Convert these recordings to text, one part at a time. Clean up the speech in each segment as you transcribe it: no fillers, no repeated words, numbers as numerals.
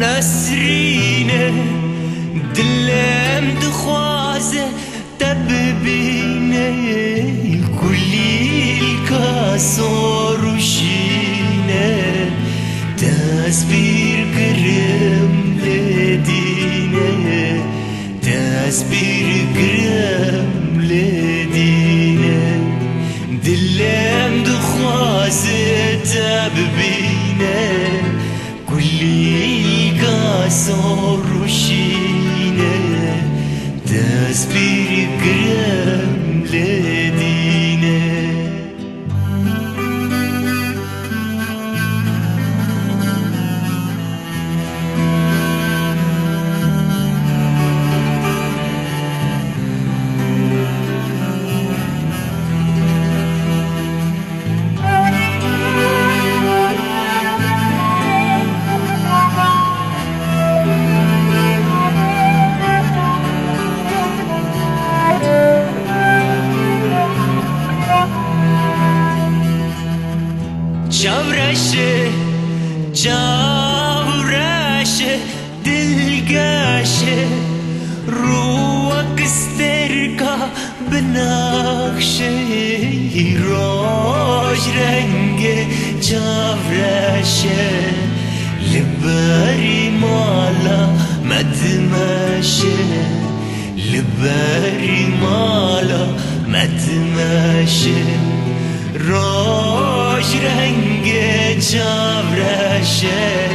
نسرینه دلم دخوازه تببینه کلی کاسو روشینه تصویر گرم لدینه تصویر گرم لدینه دلم دخوازه تببینه کلی کاسو روشینه تصویر گرم لدینه جاورشه دلگاشه روك استركا بناقشه روج رنگ جاورشه لباري مالا مدمشه لباري مالا مدمشه روش رنگ جاورشه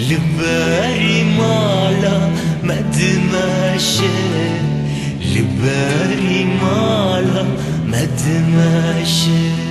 لباري مالا مدمشه لباري مالا مدمشه